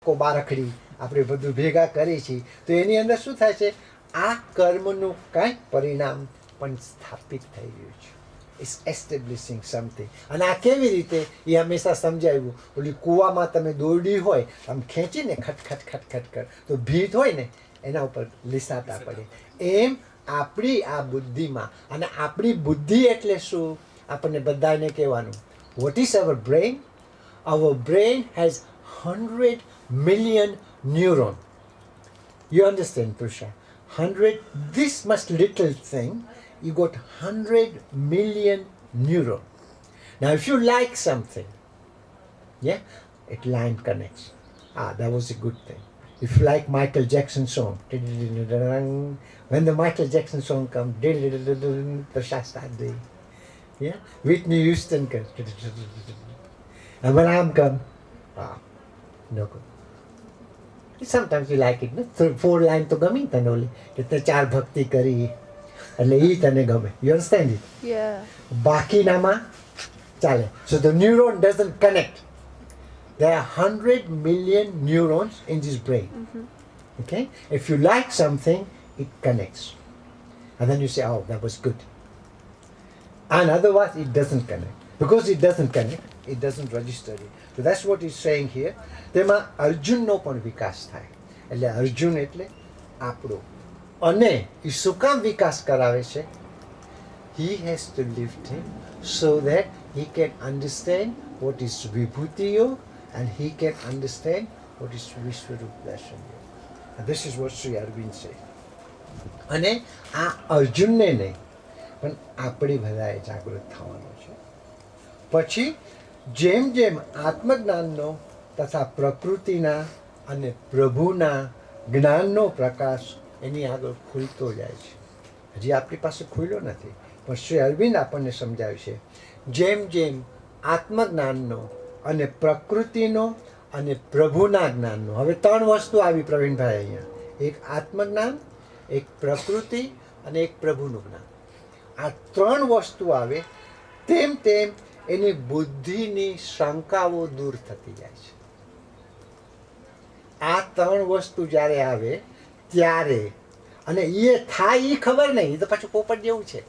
સિક્કો બારખડી આપણે બધું ભેગા કરીએ છીએ તો એની અંદર શું થાય છે? આ કર્મનું કાંઈક પરિણામ પણ સ્થાપિત થઈ રહ્યું છે. It's establishing something. અને આ કેવી રીતે એ હંમેશા સમજાવ્યું. ઓલી કૂવામાં તમે દોરડી હોય આમ ખેંચીને ખટખટ ખટખટ કર તો ભીત હોય ને એના ઉપર લીસાતા પડે. એમ આપણી આ બુદ્ધિમાં, અને આપણી બુદ્ધિ એટલે શું? આપણને બધાને કહેવાનું, what is our brain? Our brain has 100 million neuron. You understand, Prusha? 100, this much little thing, you got 100 million neuron. Now, if you like something, yeah, it line connects. That was a good thing. If you like Michael Jackson song, when the Michael Jackson song comes, Prusha starts doing. Yeah, Whitney Houston comes, and when I'm come, no good. Sometimes you like it, no? 4 line તો ગમી તને ઓલી એટલે 4 ભક્તિ કરી એટલે એ તને ગમે. You understand it? Yeah. બાકીનામાં ચાલે. So the neuron doesn't connect. There are 100 million neurons in this brain. Okay? If you like something, it connects. And then you say, oh, that was good. And otherwise, it doesn't connect. Because it doesn't connect, it doesn't register it. So that's what he's saying here. તેમાં અર્જુનનો પણ વિકાસ થાય. એટલે અર્જુન એટલે આપણો. અને એ શું કામ વિકાસ કરાવે છે? He has to lift him so that he can understand what is Vibhuti Yoga and he can understand what is Vishwarup Darshan Yoga. And this is what Sri Arvind said. અને આ અર્જુનને નહીં પણ આપણે બધાએ જાગૃત થવાનું છે. પછી જેમ જેમ આત્મજ્ઞાનનો તથા પ્રકૃતિના અને પ્રભુના જ્ઞાનનો પ્રકાશ એની આગળ ખુલતો જાય છે. હજી આપણી પાસે ખુલ્યો નથી પણ શ્રી અરવિંદ આપણને સમજાવ્યું છે જેમ જેમ આત્મજ્ઞાનનો અને પ્રકૃતિનો અને પ્રભુના જ્ઞાનનો. હવે 3 વસ્તુ આવી પ્રવીણભાઈ અહીંયા. એક આત્મજ્ઞાન, એક પ્રકૃતિ અને એક પ્રભુનું જ્ઞાન. આ 3 વસ્તુ આવે તેમ તેમ એની બુદ્ધિની શંકાઓ દૂર થતી જાય છે. આ 3 વસ્તુ જ્યારે આવે ત્યારે, અને એ થાય એ ખબર નહીં. એ તો પાછું પોપટ જેવું છે.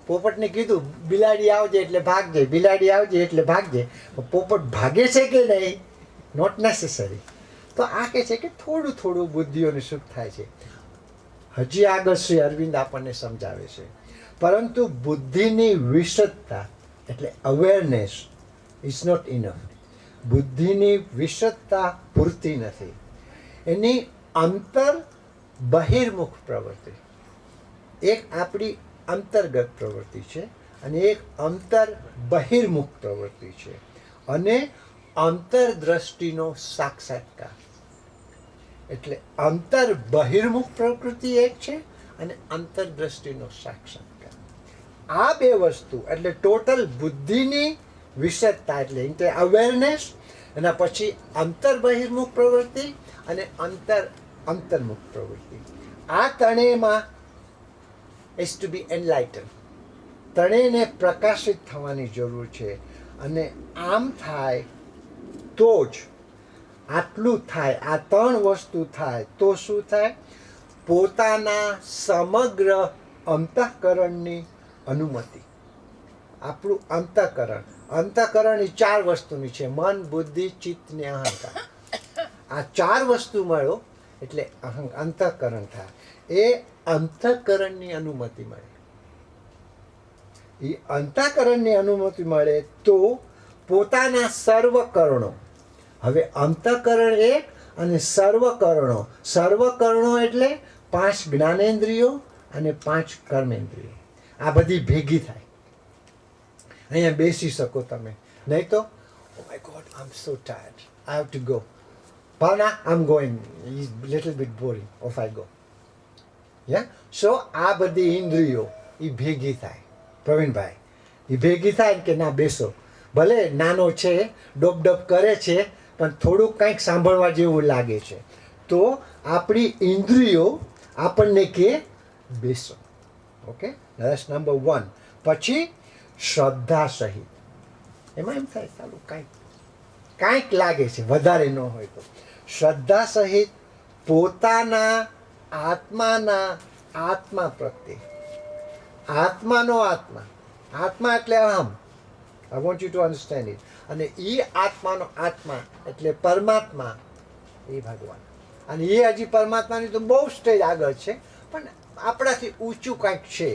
પોપટને કીધું બિલાડી આવજે એટલે ભાગજે, બિલાડી આવજે એટલે ભાગજે. પોપટ ભાગે છે કે નહીં? Not necessary. તો આ કહે છે કે થોડું થોડું બુદ્ધિઓને સુખ થાય છે. હજી આગળ શ્રી અરવિંદ આપણને સમજાવે છે. પરંતુ બુદ્ધિની વિશદતા એટલે અવેરનેસ ઇઝ નોટ ઇનફ. બુદ્ધિની વિશદતા પૂરતી નથી. એની અંતર બહિર્મુખ પ્રવૃત્તિ, એક આપણી અંતર્ગત પ્રવૃત્તિ છે અને એક અંતર બહિર્મુખ પ્રવૃત્તિ છે. અને અંતરદ્રષ્ટિનો સાક્ષાત્કાર એટલે અંતર બહિર્મુખ પ્રવૃત્તિ એક છે અને અંતરદ્રષ્ટિનો સાક્ષાત્કાર. આ 2 વસ્તુ એટલે ટોટલ બુદ્ધિની વિશદતા એટલે અવેરનેસ, એના પછી અંતર બહિર્મુખ પ્રવૃત્તિ અને અંતર્મુખ પ્રવૃત્તિ. આ ત્રણેયમાં ઇઝ ટુ બી એનલાઇટન. ત્રણેયને પ્રકાશિત થવાની જરૂર છે. અને આમ થાય તો જ આટલું થાય, આ 3 વસ્તુ થાય તો શું થાય? પોતાના સમગ્ર અંતઃકરણની અનુમતિ. આપણું અંતઃકરણ એ 4 વસ્તુની છે: મન, બુદ્ધિ, ચિત્ત ને અહંકાર. આ 4 વસ્તુ મળ્યો એટલે અંતઃકરણ થાય. એ અંતઃકરણની અનુમતિ મળે. એ અંતઃકરણની અનુમતિ મળે તો પોતાના સર્વકરણો, હવે અંતઃકરણ એક અને સર્વકરણો. સર્વકરણો એટલે 5 જ્ઞાનેન્દ્રિયો અને 5 કર્મેન્દ્રિયો. આ બધી ભેગી થાય. અહીંયા બેસી શકો તમે. નહીં તો oh my God, I am so tired, I have to go. Bhavna, I am going, is little bit boring of I go. Yeah so આ બધી ઇન્દ્રિયો એ ભેગી થાય. પ્રવીણભાઈ, એ ભેગી થાય કે ના બેસો. ભલે નાનો છે, ડોબ કરે છે, પણ થોડુંક કંઈક સાંભળવા જેવું લાગે છે. તો આપણી ઇન્દ્રિયો આપણને કે બેસો. Okay, that's number 1. પછી શ્રદ્ધા સહિત એમાં એમ થાય ચાલો કાંઈક લાગે છે, વધારે ન હોય તો શ્રદ્ધા સહિત પોતાના આત્મા પ્રત્યે, આત્માનો આત્મા, આત્મા એટલે અહમ, I want you to understand it, અને એ આત્માનો આત્મા એટલે પરમાત્મા, એ ભગવાન. અને એ હજી પરમાત્માની તો બહુ સ્ટેજ આગળ છે, પણ આપણાથી ઊંચું કાંઈક છે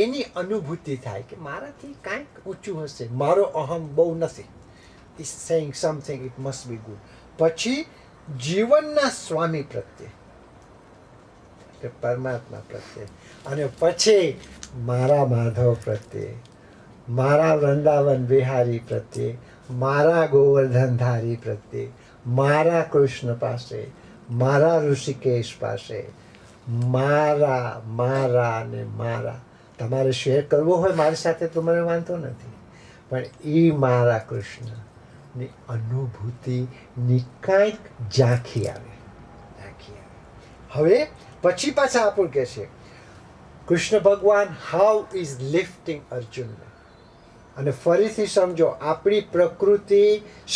એની અનુભૂતિ થાય કે મારાથી કાંઈક ઊંચું હશે, મારો અહમ બહુ નથી, is saying something, it must be good. પછી જીવનના સ્વામી પ્રત્યે કે પરમાત્મા પ્રત્યે, અને પછી મારા માધવ પ્રત્યે, મારા વૃંદાવન વિહારી પ્રત્યે, મારા ગોવર્ધનધારી પ્રત્યે, મારા કૃષ્ણ પાસે, મારા ઋષિકેશ પાસે, મારા ને મારા. તમારે શેર કરવો હોય મારી સાથે તો મને વાંધો નથી, પણ એ મારા કૃષ્ણની અનુભૂતિની કાંઈક ઝાંખી આવે. હવે પછી પાછા આપણું કહે છે કૃષ્ણ ભગવાન હાઉ ઇઝ લિફ્ટિંગ અર્જુન. અને ફરીથી સમજો, આપણી પ્રકૃતિ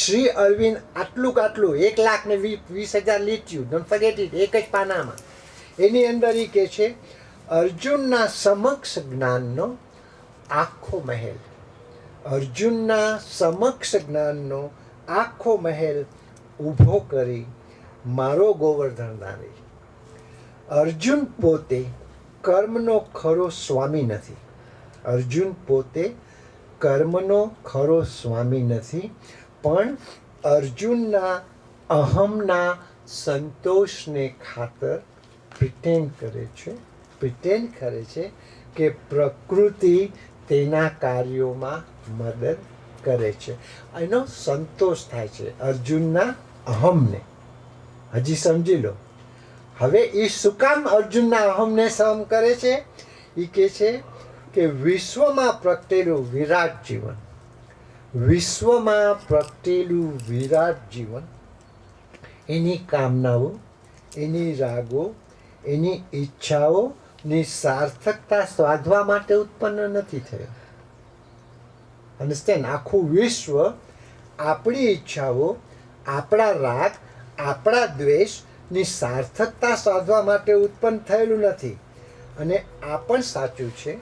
શ્રી અરવિંદ આટલું 1,20,000 લીટ્યું, ડોન્ટ ફોરગેટ ઇટ, એક જ પાનામાં, એની અંદર એ કહે છે અર્જુનના સમક્ષ જ્ઞાનનો આખો મહેલ, અર્જુનના સમક્ષ જ્ઞાનનો આખો મહેલ ઊભો કરી મારો ગોવર્ધનધારી. અર્જુન પોતે કર્મનો ખરો સ્વામી નથી, અર્જુન પોતે કર્મનો ખરો સ્વામી નથી, પણ અર્જુનના અહમના સંતોષને ખાતર પ્રિટેન્ડ કરે છે કે પ્રકૃતિ તેના કાર્યોમાં મદદ કરે છે. એનો સંતોષ થાય છે અર્જુનના અહમને. હજી સમજી લો. હવે એ શું કામ અર્જુનના અહમને સહન કરે છે? એ કહે છે કે વિશ્વમાં પ્રગટેલું વિરાટ જીવન, વિશ્વમાં પ્રગટેલું વિરાટ જીવન એની કામનાઓ, એની રાગો, એની ઈચ્છાઓની સાર્થકતા સાધવા માટે ઉત્પન્ન નથી થયો. અન્ડરસ્ટેન્ડ? આખું વિશ્વ આપણી ઈચ્છાઓ, આપણા રાગ, આપણા દ્વેષની સાર્થકતા સાધવા માટે ઉત્પન્ન થયેલું નથી. અને આ પણ સાચું છે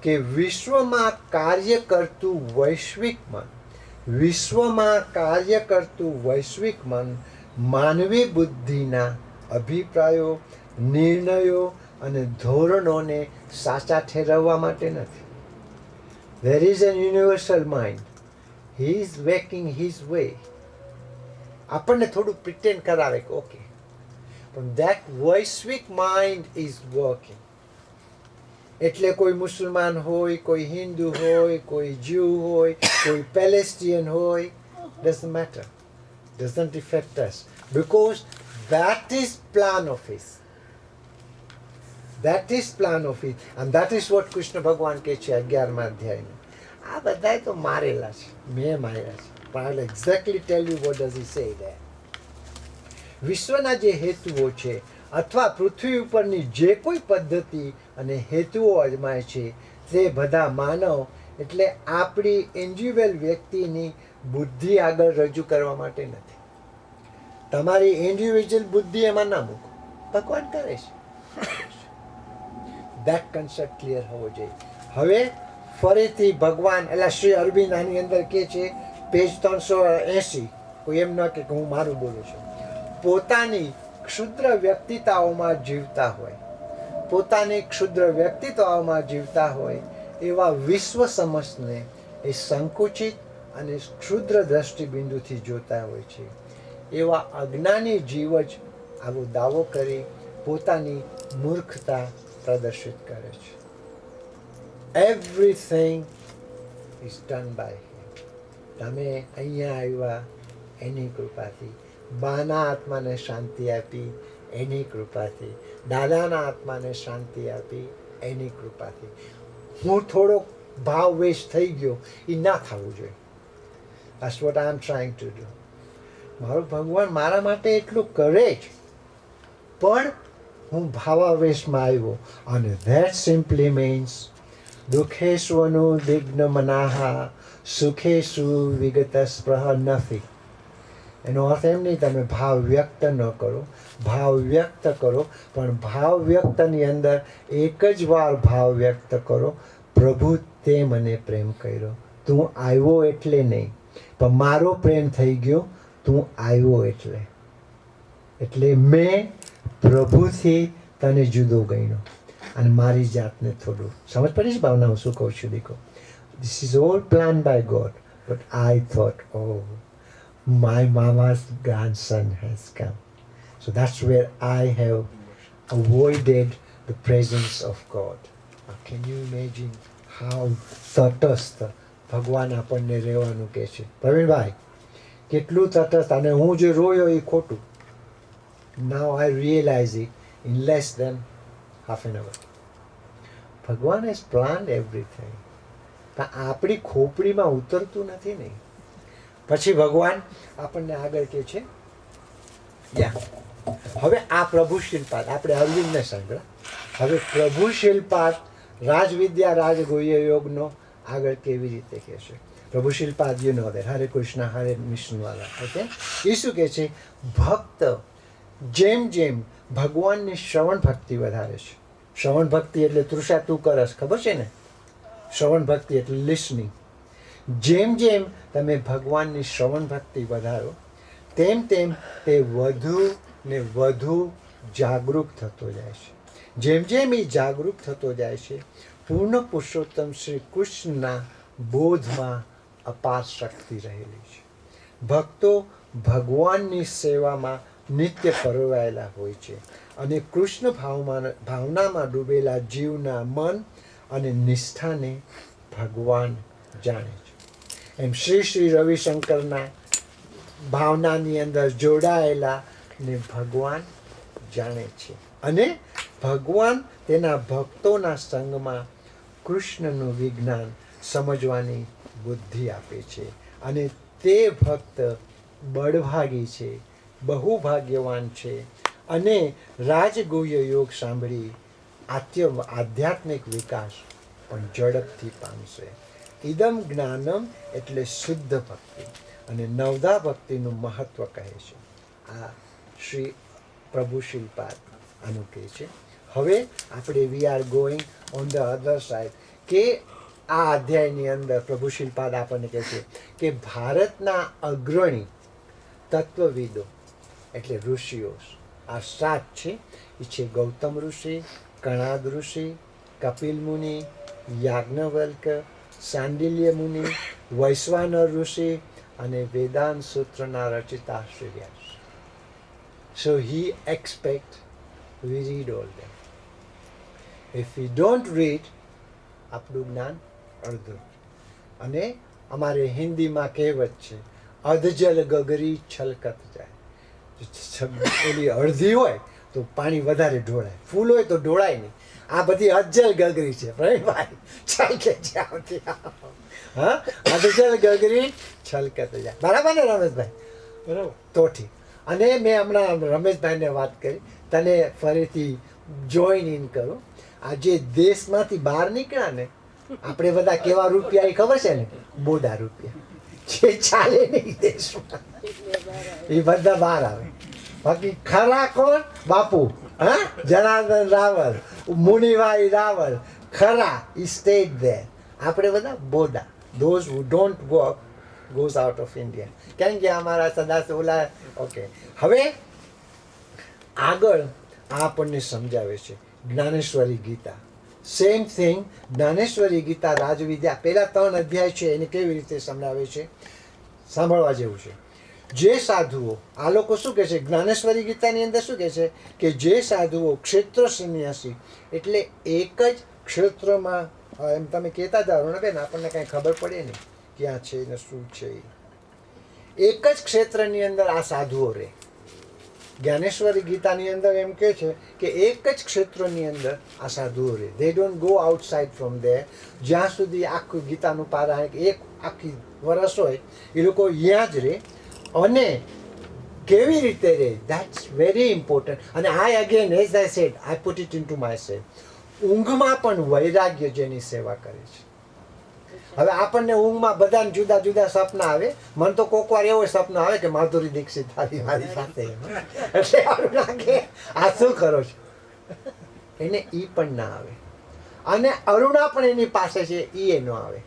કે વિશ્વમાં કાર્ય કરતું વૈશ્વિક મન, વિશ્વમાં કાર્ય કરતું વૈશ્વિક મન માનવી બુદ્ધિના અભિપ્રાયો, નિર્ણયો અને ધોરણોને સાચા ઠેરવવા માટે નથી. There is an universal mind. He is working his way. આપણને થોડું પ્રિટેન્ડ કરાવે કે ઓકે, પણ that વૈશ્વિક mind is working. એટલે કોઈ મુસલમાન હોય, કોઈ હિન્દુ હોય, કોઈ જ્યુ હોય, કોઈ પેલેસ્ટિયન હોય, doesn't matter, doesn't affect us, because that is plan of his. That is plan of it, and that is what Krishna ભગવાન કહે છે 11મા અધ્યાયમાં. આ બધાય તો મારેલા છે, મેં માર્યા છે, પણ I'll exactly tell you what does he say there. વિશ્વના જે હેતુઓ છે અથવા પૃથ્વી ઉપરની જે કોઈ પદ્ધતિ અને હેતુઓ અજમાય છે તે બધા માનવ એટલે આપણી ઇન્ડિવિડ્યુઅલ વ્યક્તિની બુદ્ધિ આગળ રજૂ કરવા માટે નથી. તમારી ઇન્ડિવિજ્યુઅલ બુદ્ધિ એમાં ના મૂકો, ભગવાન કરે છે. દેટ કન્સેપ્ટ ક્લિયર હોવો જોઈએ. હવે ફરીથી ભગવાન એટલે શ્રી અરવિંદ આની અંદર કહે છે, પેજ 380, કોઈ એમ ન કે હું મારું બોલું છું, પોતાની ક્ષુદ્ર વ્યક્તિતાઓમાં જીવતા હોય, પોતાની ક્ષુદ્ર વ્યક્તિત્વમાં જીવતા હોય એવા વિશ્વ સમજને એ સંકુચિત અને ક્ષુદ્ર દ્રષ્ટિબિંદુથી જોતા હોય છે. એવા અજ્ઞાની જીવ જ આવો દાવો કરી પોતાની મૂર્ખતા પ્રદર્શિત કરે છે. Everything is done by him. તમે અહીંયા આવ્યા એની કૃપાથી, બાના આત્માને શાંતિ આપી એની કૃપાથી, દાદાના આત્માને શાંતિ આપી એની કૃપાથી. હું થોડોક ભાવ વેશ થઈ ગયો એ ના થવું જોઈએ. That's what I am trying to do. મારો ભગવાન મારા માટે એટલું કરે જ, પણ હું ભાવાવેશમાં આવ્યો. અને that simply means દુઃખેશ્વનું દિગ્ન મનાહા સુખેશુ વિગત સ્પૃહ નથી. એનો અર્થ એમ નહીં તમે ભાવ વ્યક્ત ન કરો, ભાવ વ્યક્ત કરો, પણ ભાવ વ્યક્તની અંદર એક જ વાર ભાવ વ્યક્ત કરો, પ્રભુ તે મને પ્રેમ કર્યો, તું આવ્યો એટલે નહીં, પણ મારો પ્રેમ થઈ ગયો તું આવ્યો એટલે. એટલે મેં પ્રભુથી તને જુદો ગણ્યો અને મારી જાતને થોડું સમજ પડી છે ભાવના હું શું કહું છું દીકો. This is all planned by God, but I thought, oh, my mama's grandson has come. So that's where I have avoided the presence of God. Now, can you imagine how તટસ્થ ભગવાન આપણને રહેવાનું કહે છે? પ્રવીણભાઈ કેટલું તટસ્થ, અને હું જે રોયો એ ખોટું. Now I realize it in less than half an hour. ભગવાન has planned everything. પણ આપણી ખોપડીમાં ઉતરતું નથી ને. પછી ભગવાન આપણને આગળ કહે છે, હવે આ પ્રભુ શિલ્પાદ આપણે અરવિંદને સાંભળ્યા, હવે પ્રભુ શિલ્પાદ રાજવિદ્યા રાજગુહ્ય યોગનો આગળ કેવી રીતે કહે છે. પ્રભુ શિલ્પાદ you know that, Hare Krishna Hare મિશનવાલા. Okay, એ શું કહે છે? ભક્ત જેમ જેમ ભગવાનની શ્રવણ ભક્તિ વધારે છે. શ્રવણ ભક્તિ એટલે તૃષા તું કરસ, ખબર છે ને? શ્રવણ ભક્તિ એટલે લિસનિંગ. જેમ જેમ તમે ભગવાનની શ્રવણ ભક્તિ વધારો તેમ તેમ તે વધુ ને વધુ જાગૃત થતો જાય છે. જેમ જેમ એ જાગૃત થતો જાય છે, પૂર્ણ પુરુષોત્તમ શ્રી કૃષ્ણના બોધમાં અપાર શક્તિ રહેલી છે. ભક્તો ભગવાનની સેવામાં નિત્ય પરોવાયેલા હોય છે અને કૃષ્ણ ભાવનામાં ડૂબેલા જીવના મન અને નિષ્ઠાને ભગવાન જાણે છે. એમ શ્રી શ્રી રવિશંકરના ભાવનાની અંદર જોડાયેલા ને ભગવાન જાણે છે અને ભગવાન તેના ભક્તોના સંગમાં કૃષ્ણનું વિજ્ઞાન સમજવાની બુદ્ધિ આપે છે અને તે ભક્ત બળભાગી છે, બહુ ભાગ્યવાન છે અને રાજગુહ્ય યોગ સાંભળી આધ્યાત્મિક વિકાસ પણ ઝડપથી પામશે. ઇદમ જ્ઞાનમ એટલે શુદ્ધ ભક્તિ અને નવદા ભક્તિનું મહત્વ કહે છે. આ શ્રી પ્રભુ શિલ્પાદ આનું કહે છે. હવે આપણે we are going on the other side કે આ અધ્યાયની અંદર પ્રભુ શિલ્પાદ આપણને કહે છે કે ભારતના અગ્રણી તત્વવિદો એટલે ઋષિઓ આ 7 છે. એ છે ગૌતમ ઋષિ, કણાદ ઋષિ, કપિલ મુનિ, યાજ્ઞવલ્ક, સાંડિલ્ય મુનિ, વૈશ્વાનર ઋષિ અને વેદાંત સૂત્રના રચિતા શ્રી વ્યાસ. So he expects we read all them. If we don't read, આપણું જ્ઞાન અડધું. અને અમારે હિન્દીમાં કહેવત છે, અધજલ ગગરી છલકત જાય. ઓલી અડધી હોય તો પાણી વધારે ઢોળાય, ફૂલ હોય તો ઢોળાય નહીં. આ બધી અજલ ગગરી છે ભાઈ, છલકે છે આવતી. હા, અધજલ ગગરી છલકત જાય. બરાબર ને રમેશભાઈ? બરાબર. તો ઠીક. અને મેં હમણાં રમેશભાઈને વાત કરી, તને ફરીથી જોઈન ઇન કરું. આ જે દેશમાંથી બહાર નીકળ્યા ને, આપણે બધા કેવા રૂપિયા એ ખબર છે ને? બોડા રૂપિયા જે ચાલે નહીં દેશમાં, એ બધા બહાર આવે. બાકી ખરા કોણ? બાપુ, હા, જનાર્દન રાવલ, મુનિભાઈ રાવલ, ખરા ઈ સ્ટેટ ધેર. આપણે બધા બોડા. Those who don't work goes out of India. કેમ કે અમારા સદા ઓલા. ઓકે, હવે આગળ આપણને સમજાવે છે જ્ઞાનેશ્વરી ગીતા. સેમ થિંગ, જ્ઞાનેશ્વરી ગીતા રાજવિદ્યા પહેલા 3 અધ્યાય છે એને કેવી રીતે સમજાવે છે, સાંભળવા જેવું છે. જે સાધુઓ, આ લોકો શું કહે છે જ્ઞાનેશ્વરી ગીતાની અંદર શું કહે છે કે જે સાધુઓ ક્ષેત્ર સંન્યાસી એટલે એક જ ક્ષેત્રમાં, એમ તમે કહેતા જાઓ ને બેન, આપણને કાંઈ ખબર પડે નહીં ક્યાં છે ને શું છે. એક જ ક્ષેત્રની અંદર આ સાધુઓ રહે. જ્ઞાનેશ્વરી ગીતાની અંદર એમ કહે છે કે એક જ ક્ષેત્રની અંદર આ સાધુઓ રહે. દે don't go outside from there. જ્યાં સુધી આખું ગીતાનું પારાયણ એક આખી વર્ષ હોય એ લોકો અહીંયા જ રહે. અને કેવી રીતે રહે, દેટ્સ વેરી ઇમ્પોર્ટન્ટ. અને I again as I said, I put it into myself, ઊંઘમાં પણ વૈરાગ્ય જેની સેવા કરે છે. હવે આપણને ઊંઘમાં બધાને જુદા જુદા સપના આવે. મને તો કોક વાર એવો સપનો આવે કે માધુરી દીક્ષિત આવી મારી સાથે, એટલે આવું લાગે આ શું કરો છો. એને ઈ પણ ના આવે, અને અરુણા પણ એની પાસે છે, ઈ ન આવે.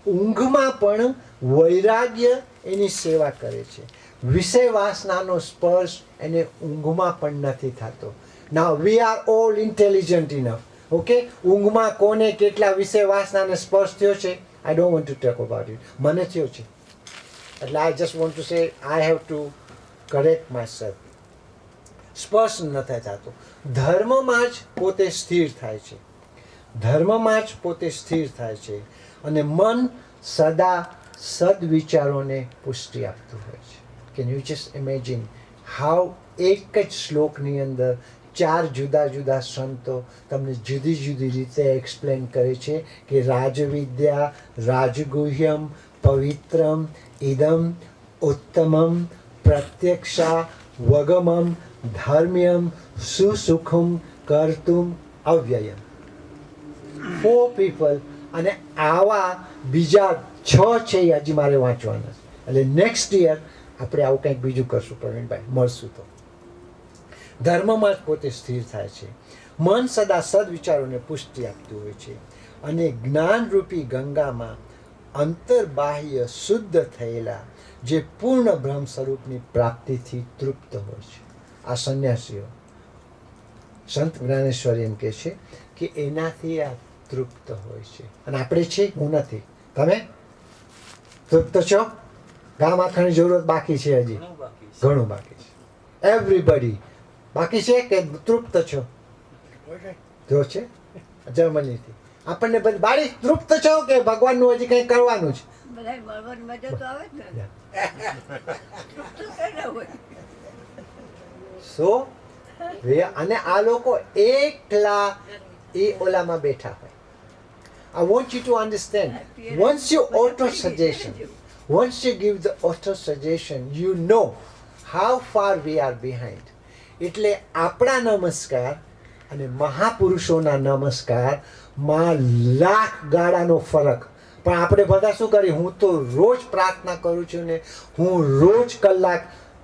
ઊંઘમાં પણ વૈરાગ્ય એની સેવા કરે છે. વિષય વાસનાનો સ્પર્શ એને ઊંઘમાં પણ નથી થતો. Now we are all intelligent enough. Okay, ઊંઘમાં કોને કેટલા વિષય વાસનાને સ્પર્શ થયો છે, I don't want to talk about it. મને થયો છે, એટલે I just want to say I have to correct myself. સ્પર્શ નથી થતો. ધર્મમાં જ પોતે સ્થિર થાય છે, ધર્મમાં જ પોતે સ્થિર થાય છે, અને મન સદા સદવિચારોને પુષ્ટિ આપતું હોય છે. Can you just imagine how એક જ શ્લોકની અંદર 4 જુદા જુદા સંતો તમને જુદી જુદી રીતે એક્સપ્લેન કરે છે કે રાજવિદ્યા, રાજગુહ્યમ, પવિત્રમ, ઇદમ, ઉત્તમમ, પ્રત્યક્ષા, વગમમ, ધર્મ્યમ, સુસુખમ, કર્તુમ, અવ્યયમ. 4 પીપલ, અને આવા બીજા 6 છે એ હજી મારે વાંચવાના છે. એટલે નેક્સ્ટ યર આપણે આવું કંઈક બીજું કરશું પ્રવીણભાઈ, મળશું તો. ધર્મમાં જ પોતે સ્થિર થાય છે. મન સદા સદવિચારોને પુષ્ટિ આપતું હોય છે, અને જ્ઞાનરૂપી ગંગામાં અંતર્બાહ્ય શુદ્ધ થયેલા જે પૂર્ણ બ્રહ્મ સ્વરૂપની પ્રાપ્તિથી તૃપ્ત હોય છે. આ સંન્યાસીઓ, સંત જ્ઞાનેશ્વર એમ કહે છે કે એનાથી આ તૃપ્ત હોય છે. અને આપણે છે, હું નથી. તમે તૃપ્ત છો? ગામ આખાની જરૂરત બાકી છે, હજી ઘણું બાકી છે. એવરીબડી બાકી છે કે તૃપ્ત છો? જો છે જર્મનીથી આપણને બધી બાળી તૃપ્ત છો કે ભગવાનનું હજી કંઈ કરવાનું છે? સો અને આ લોકો એકલા એ ઓલામાં બેઠા હોય. I want you to understand, once you auto-suggestion, once you give the auto-suggestion, you know how far we are behind. એટલે આપણા નમસ્કાર અને મહાપુરુષોના નમસ્કારમાં લાખ ગાળાનો ફરક. પણ આપણે બધા શું કરીએ? હું તો રોજ પ્રાર્થના કરું છું ને, હું રોજ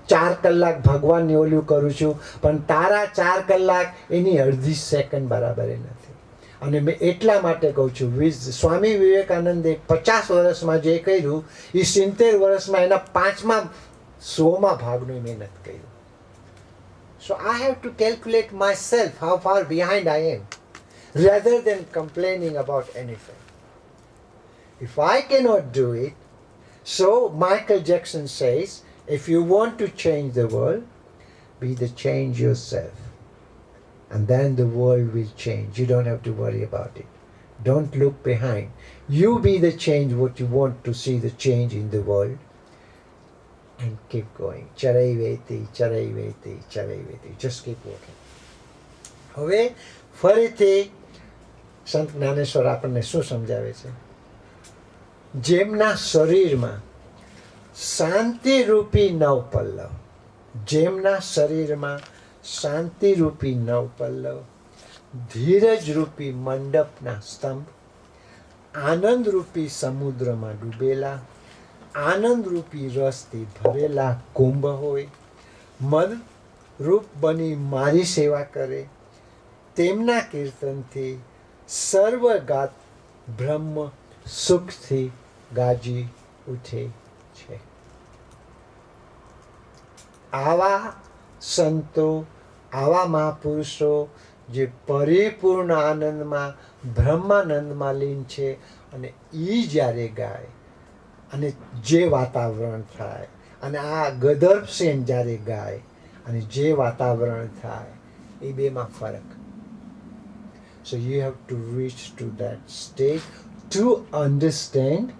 4 કલાક ભગવાનની ઓલું કરું છું, પણ તારા 4 કલાક એની અડધી સેકન્ડ બરાબર નથી. અને મેં એટલા માટે કહું છું, સ્વામી વિવેકાનંદે 50 વર્ષમાં જે કર્યું એ 70 વર્ષમાં એના 5મા 100મા ભાગની મહેનત કર્યું. So I have to calculate myself how far behind I am, rather than complaining about anything. If I cannot do it, so Michael Jackson says, if you want to change the world, be the change yourself. And then the world will change. You don't have to worry about it. Don't look behind. You be the change what you want to see the change in the world. And keep going. Charaiveti, charaiveti, charaiveti. Just keep walking. હવે ફરીથી સંત જ્ઞાનેશ્વર આપણને શું સમજાવે છે? જેમના શરીરમાં શાંતિરૂપી નવપલ્લવ, જેમના શરીરમાં શાંતિરૂપી નવપલ્લવ, ધીરજરૂપી મંડપના સ્તંભ, આનંદરૂપી સમુદ્રમાં ડૂબેલા, આનંદરૂપી રસથી ભરેલા કુંભ હોય, મદરૂપ બની મારી સેવા કરે, તેમના કીર્તનથી સર્વગાત બ્રહ્મ સુખથી ગાજી ઉઠે છે. આવા સંતો, આવા મહાપુરુષો જે પરિપૂર્ણ આનંદમાં બ્રહ્માનંદમાં લીન છે, અને એ જ્યારે ગાય અને જે વાતાવરણ થાય, અને આ ગદર્ભસેન જ્યારે ગાય અને જે વાતાવરણ થાય, એ બેમાં ફરક. So you have to reach to that stage to understand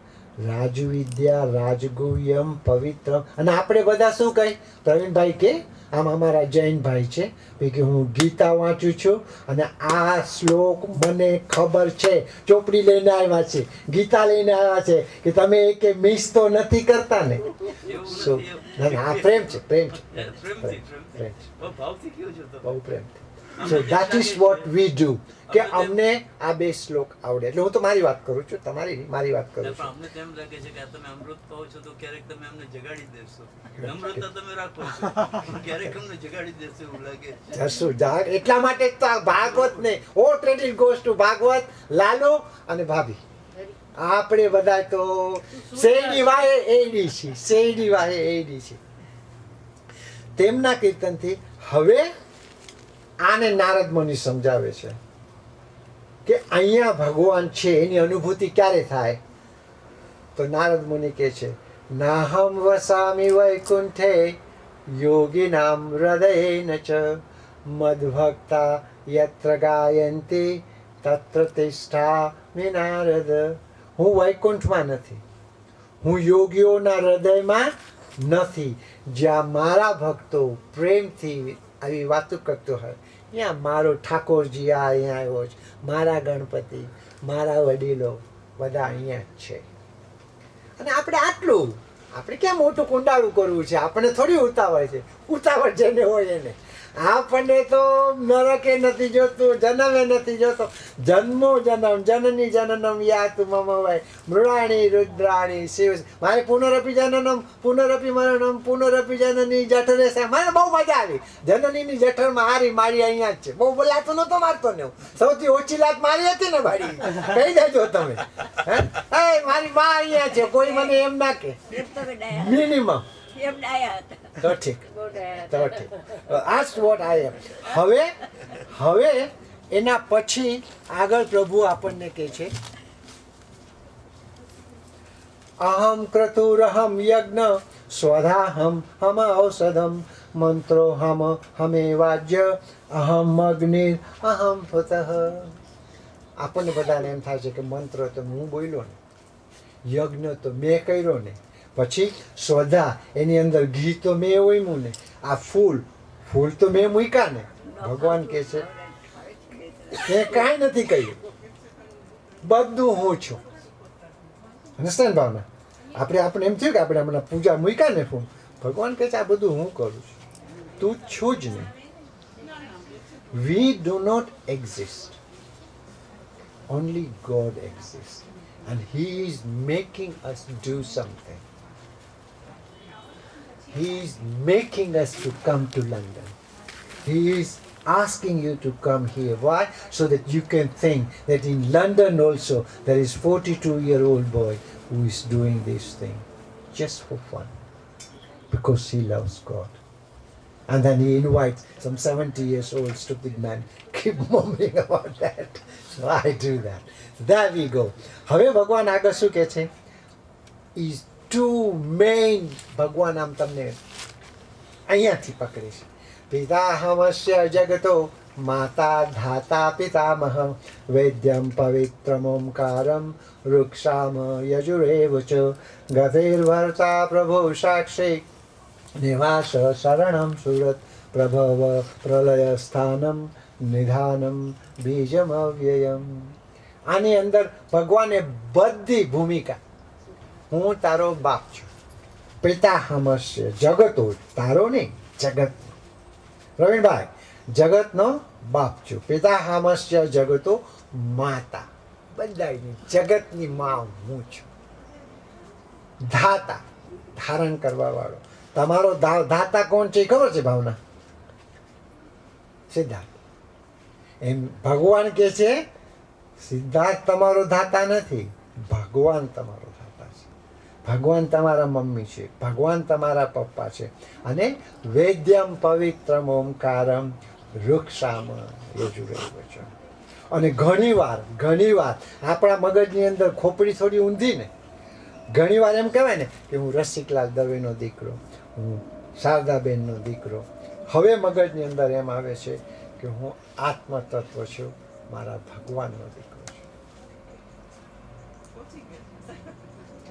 રાજવિદ્યા, રાજગુહ્યમ, પવિત્રમ. અને આપણે બધા શું કહી? પ્રવીણભાઈ કે આમ અમારા જૈનભાઈ છે કે હું ગીતા વાંચું છું અને આ શ્લોક મને ખબર છે, ચોપડી લઈને આવ્યા છે, ગીતા લઈને આવ્યા છે, કે તમે એકે મિસ તો નથી કરતા ને? આ પ્રેમ છે, પ્રેમ છે, બહુ પ્રેમ. So that is what we do. કે અમને આ બે શ્લોક આવડે. એટલે હું તો મારી વાત કરું છું, તમારી નહીં, મારી વાત કરું છું. અમને તેમ લાગે છે કે તમે અમૃત પાઓ છો તો ક્યારેક તમે અમને જગાડી દેશો. નમ્રતા તમે રાખો છો, ક્યારેક અમને જગાડી દેશો એવું લાગે છે. જશું જાગ. એટલા માટે જ તો આ ભાગવત ને ઓ trading goes to Bhagwat, Lalu અને ભાભી. આપણે બધા તો શેરડી વાહે એડી છે, શેરડી વાહે એડી છે. તેમના કીર્તનથી હવે આને નારદ મુનિ સમજાવે છે કે અહીંયા ભગવાન છે એની અનુભૂતિ ક્યારે થાય. તો નારદ મુનિ કહે છે, નાહમ વસામિ વૈકુંઠે યોગિનામ હૃદયેન ચ મદ્ભક્તા યત્ર ગાયંતિ તત્ર તિષ્ઠામિ નારદ. હું વૈકુંઠમાં નથી, હું યોગીઓના હૃદયમાં નથી. જ્યાં મારા ભક્તો પ્રેમથી આવી વાતો કરતો હોય ત્યાં મારો ઠાકોરજી આ અહીંયા આવ્યો છે, મારા ગણપતિ, મારા વડીલો બધા અહીંયા જ છે. અને આપણે આટલું, આપણે ક્યાં મોટું કુંડાળું કરવું છે? આપણે થોડી ઉતાવળ છે. ઉતાવળ જેને હોય એને. આપણને તો નરકે નથી જોતું, જન્મે નથી જોતો. જન્મો જન્મ જનની જનનમ યાતુ મમ વય મૃણાણી રુદ્રાણી શિવ. મારે પુનરપી જનનમ પુનરપી મરણમ પુનરપી જનની જઠરે છે. મને બહુ મજા આવી. જનનીની જઠરમાં હારી મારી અહીંયા જ છે. બહુ બોલાતો નતો મારતો ને હું. સૌથી ઓછી લાત મારી હતી ને ભાડી. કહી દેજો તમે. હે મારી બા અહીંયા છે, કોઈ મને એમ ના કે. મિનિમમ તો ઠીક, તો ઠીક. આસ્ક વોટ આઈ એમ. હવે એના પછી આગળ પ્રભુ આપણને કહે છે, અહમ ક્રતુરહમ યજ્ઞ સ્વધાહમ હમ ઔષધમ મંત્રો હમે વાજ્ય અહમ અગ્નિ અહમ ફતઃ. આપણને બધાને એમ થાય છે કે મંત્ર તો હું બોલ્યો ને, યજ્ઞ તો મેં કર્યો ને, પછી સ્વધા એની અંદર ઘી તો મેં ઓયમું ને, આ ફૂલ તો મેં મૂક્યા ને. ભગવાન કહે છે એ કાંઈ નથી કહ્યું, બધું હું છું. અન્ડરસ્ટેન્ડ ભાવના? આપણે એમ થયું કે આપણે હમણાં પૂજા મૂક્યા ને ફૂલ. ભગવાન કહે છે આ બધું હું કરું છું, તું છું જ નહીં. We do not exist, only God exists and he is making us do something. He is making us to come to London. He is asking you to come here. Why? So that you can think that in London also there is 42-year-old boy who is doing this thing just for fun because he loves God. And then he invites some 70 years old stupid man. Keep mumbling about that. So I do that. There we go. હવે ભગવાન આગળ શું કહે છે? Is two main. ભગવાન આમ તમને અહીંયાથી પકડીશ. પિતાહમસ્ય જગતો માતા ધાતા પિતામહ વૈદ્યમ પવિત્રમ ઓમકારમ વૃક્ષામ યજુરેવ ચ ગતિર્ભર્તા પ્રભુ સાક્ષી નિવાસ શરણમ સુરત પ્રભવ પ્રલય સ્થાનમ નિધાનમ બીજમ અવ્યયમ. આની અંદર ભગવાને બધી ભૂમિકા, હું તારો બાપ છું, પિતાહમસ્ય જગતો, તારો નહીં જગત. પ્રવીણભાઈ, જગતનો બાપ છું. પિતાહમસ્ય જગતો માતા, બધાની જગતની મા હું છું. ધાતા, ધારણ કરવા વાળો. તમારો ધાતા કોણ છે ખબર છે ભાવના? સિદ્ધાર્થ. એમ ભગવાન કે છે સિદ્ધાર્થ તમારો ધાતા નથી, ભગવાન તમારો ધાતા છે. ભગવાન તમારા મમ્મી છે, ભગવાન તમારા પપ્પા છે. અને વેદ્યમ પવિત્રમ ઓમકારમ વૃક્ષામ યજુરેવ ચ. અને ઘણીવાર આપણા મગજની અંદર ખોપડી થોડી ઊંધી ને, ઘણીવાર એમ કહેવાય ને કે હું રસિકલાલ દવેનો દીકરો, હું શારદાબેનનો દીકરો. હવે મગજની અંદર એમ આવે છે કે હું આત્મતત્વ છું, મારા ભગવાનનો દીકરો છું.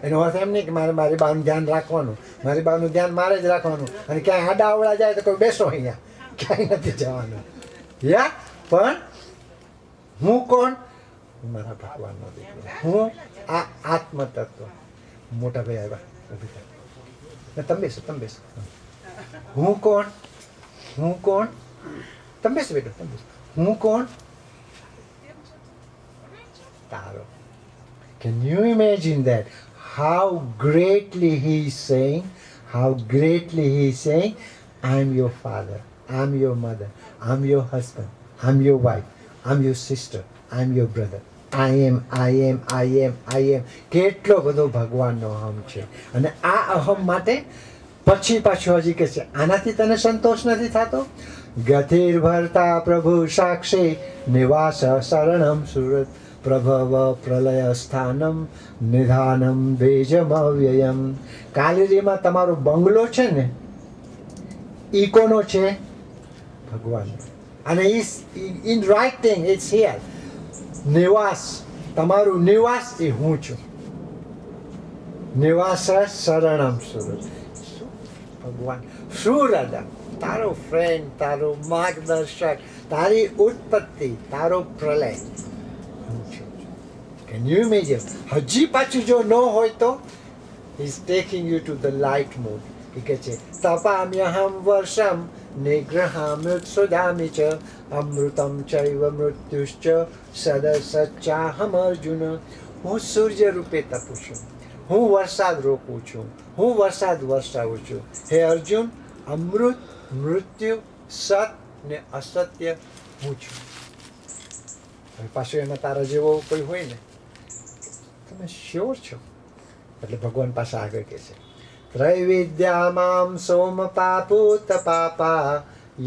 એનો અર્થ એમ નહીં કે મારી બાનું ધ્યાન રાખવાનું, મારી બાનું ધ્યાન મારે જ રાખવાનું, અને ક્યાંય આડા અવળા જાય તો કોઈ બેસો અહીંયા, ક્યાંય નથી જવાનું. યા પણ હું કોણ? મારા ભગવાનનો દીકરો. હું આ આત્મતત્વ. મોટા ભાઈ આવ્યા, ઊભી થાય. તમે બેસો. હું કોણ? તમે બેસો બેટો, તમે બેસો. હું કોણ? તારો. Can you imagine that? How greatly he is saying, how greatly he is saying, I'm your father, I'm your mother, I'm your husband, I'm your wife, I'm your sister, I'm your brother. I am. કેટલો બધો ભગવાનનો અહમ છે. અને આ અહમ માટે પછી પાછું હજી કે છે આનાથી તને સંતોષ નથી થતો? ગતિર ભરતા પ્રભુ સાક્ષી નિવાસ શરણમ સુરત પ્રભવ પ્રલય સ્થાનમ નિધાનમ બેજમ અવ્યયમ. કાલિરીમાં તમારો બંગલો છે ને ઈ કોનો છે? ભગવાન. અને ઇન રાઇટિંગ ઇટ્સ હિયર. નિવાસ, તમારું નિવાસ એ હું છું. નિવાસ શરણમ સુરત. ભગવાન સુરદ, તારો ફ્રેન્ડ, તારો માર્ગદર્શક, તારી ઉત્પત્તિ, તારો પ્રલય. Can you imagine? હજી પાછું જો ન હોય તો he's taking you to the light mood. એ કહે છે તપામ્યહમ વર્ષમ નિગ્રહામ્યુત્સુદામિ ચ અમૃતમ ચૈવ મૃત્યુશ્ચ સદસચ્ચાહમ અર્જુન. હું સૂર્ય રૂપે તપું છું, હું વરસાદ રોકું છું, હું વરસાદ વરસાવું છું. હે અર્જુન, અમૃત, મૃત્યુ, સત ને અસત્ય હું છું. હવે પાછું એમાં તારા જેવો કોઈ હોય ને તમે શ્યોર છો એટલે ભગવાન પાસે આગળ કહે છે ત્રૈવિદ્યામામ સોમપાપૂત પાપા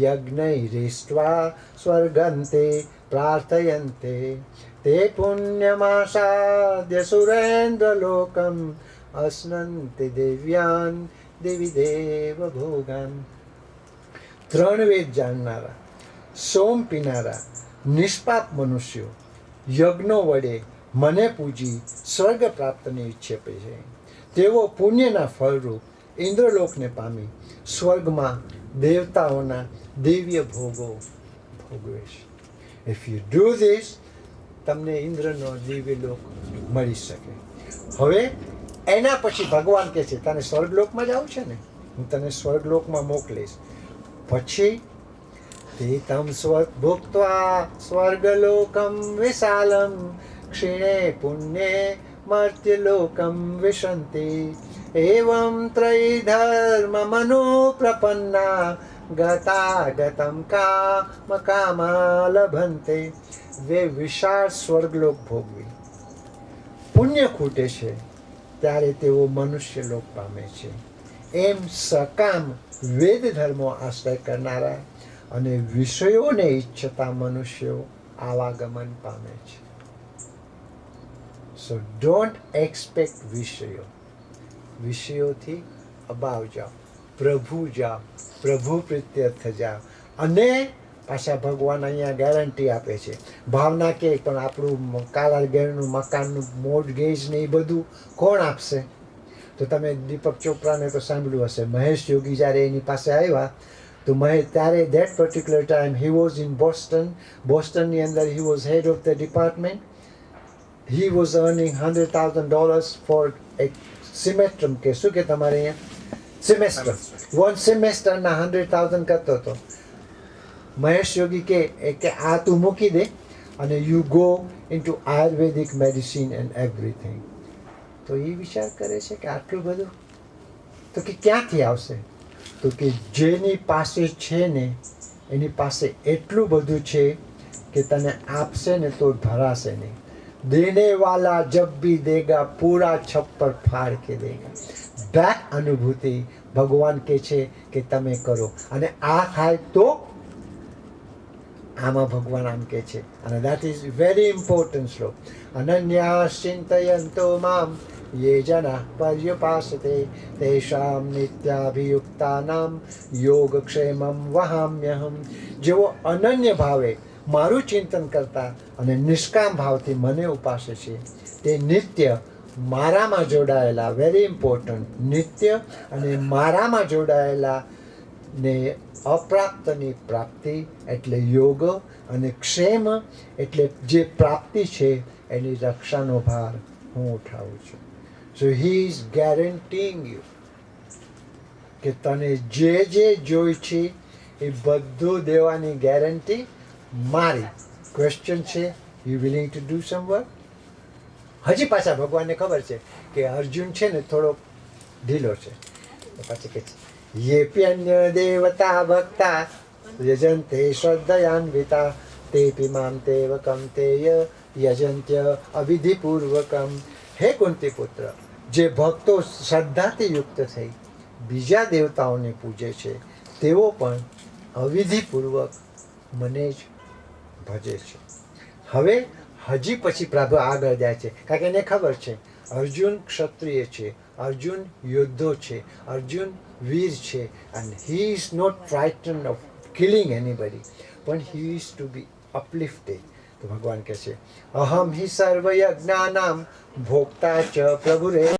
યજ્ઞૈરિષ્ટ્વા સ્વર્ગંતે પ્રાર્થયન્તે તે પુણ્યમાસાદ્ય સુરેન્દ્રલોકમ અશ્નન્તિ દિવ્યાન દેવી દેવ ભોગાન. ત્રણ વેદ જાણનારા, સોમ પીનારા, નિષ્પાપ મનુષ્યો યજ્ઞો વડે મને પૂજી સ્વર્ગ પ્રાપ્તની ઈચ્છે છે. તેઓ પુણ્યના ફળરૂપ ઇન્દ્રલોકને પામી સ્વર્ગમાં દેવતાઓના દિવ્ય ભોગો ભોગવે છે. ઇફ યુ ડુ ધીસ તમને ઇન્દ્રનો દિવ્ય લોક મળી શકે. હવે એના પછી ભગવાન કહે છે તને સ્વર્ગલોકમાં જવું છે ને, હું તને સ્વર્ગલોકમાં મોકલીશ. પછી તે તમ ભુક્ત્વા સ્વર્ગલોકમ વિશાલમ ક્ષીણે પુણ્યે મર્ત્યલોકમ વિશંતિ એવં ત્રૈધર્મ મનો પ્રપન્ના ગતાગતમ કામ કામા લભંતે. વે વિશાળ સ્વર્ગલોક ભોગવી પુણ્ય ખૂટે છે ત્યારે તેઓ મનુષ્ય લોક પામે છે. એમ સકામ વેદ ધર્મો આશ્રય કરનારા અને વિષયોને ઈચ્છતા મનુષ્યો આવાગમન પામે છે. સો ડોન્ટ એક્સપેક્ટ વિષયોથી અબાવ જાઓ, પ્રભુ જાઓ, પ્રભુ પ્રીત્યર્થ જાઓ. અને પાછા ભગવાન અહીંયા ગેરંટી આપે છે. ભાવના કે પણ આપણું કારાગરનું મકાનનું મોર્ટગેજ ને એ બધું કોણ આપશે? તો તમે દીપક ચોપરાને તો સાંભળ્યું હશે. મહેશ યોગી જ્યારે એની પાસે આવ્યા તો ત્યારે that particular time he was in બોસ્ટનની અંદર he was head of the department. He was earning $100,000 for એક સિમેસ્ટર. કે શું કે તમારે અહીંયા સિમેસ્ટર, 1 સેમેસ્ટરના 100,000 કરતો હતો. મહેશ યોગી કે આ તું મૂકી દે અને you go into ayurvedic medicine and everything. તો એ વિચાર કરે છે કે આટલું બધું તો કે ક્યાંથી આવશે? તો કે જેની પાસે છે ને એની પાસે એટલું બધું છે કે તને આપશે ને તો ભરાશે નહીં. દેને વાલા જબ ભી દેગા પૂરા છપ્પર ફાડ કે દેગા. બેક અનુભૂતિ ભગવાન કે છે કે તમે કરો. અને આ થાય તો આમાં ભગવાન આમ કે છે. અને દેટ ઇઝ વેરી ઇમ્પોર્ટન્ટ શ્લોક. અનન્યા ચિંતયંતો મામ યે જના પર્યુપાસતે તેષામ નિત્યાભિયુક્તાનામ યોગક્ષેમમ વહામ્યહમ. જેઓ અનન્ય ભાવે મારું ચિંતન કરતા અને નિષ્કામ ભાવથી મને ઉપાસે છે તે નિત્ય મારામાં જોડાયેલા, વેરી ઇમ્પોર્ટન્ટ, નિત્ય અને મારામાં જોડાયેલા ને અપ્રાપ્તની પ્રાપ્તિ એટલે યોગ અને ક્ષેમ એટલે જે પ્રાપ્તિ છે એની રક્ષાનો ભાર હું ઉઠાવું છું. સો હી ઇઝ ગેરંટીંગ યુ કે તને જે જોઈ છે એ બધું દેવાની ગેરંટી મારી. ક્વેશ્ચન છે, you willing to do sum work? હજી પાછા ભગવાનને ખબર છે કે અર્જુન છે ને થોડો ઢીલો છે, તો પછી કહે છે યેપ્યન્ય દેવતા ભક્તા યજંતે શ્રદ્ધયાન્વિતા તેપી મામ તેવકમ તેય યજંત્ય અવિધિપૂર્વકમ. હે કુંતી પુત્ર, જે ભક્તો શ્રદ્ધાથી યુક્ત થઈ બીજા દેવતાઓને પૂજે છે તેઓ પણ અવિધિપૂર્વક મને જ ભજે છે. હવે હજી પછી પ્રભુ આગળ જાય છે, કારણ કે એને ખબર છે અર્જુન ક્ષત્રિય છે, અર્જુન યોદ્ધો છે, અર્જુન વીર છે, and he is not frightened of killing anybody, but he is to be uplifted. તો ભગવાન કહે છે અહમ હિ સર્વ યજ્ઞાનામ ભોક્તા ચ પ્રભુરે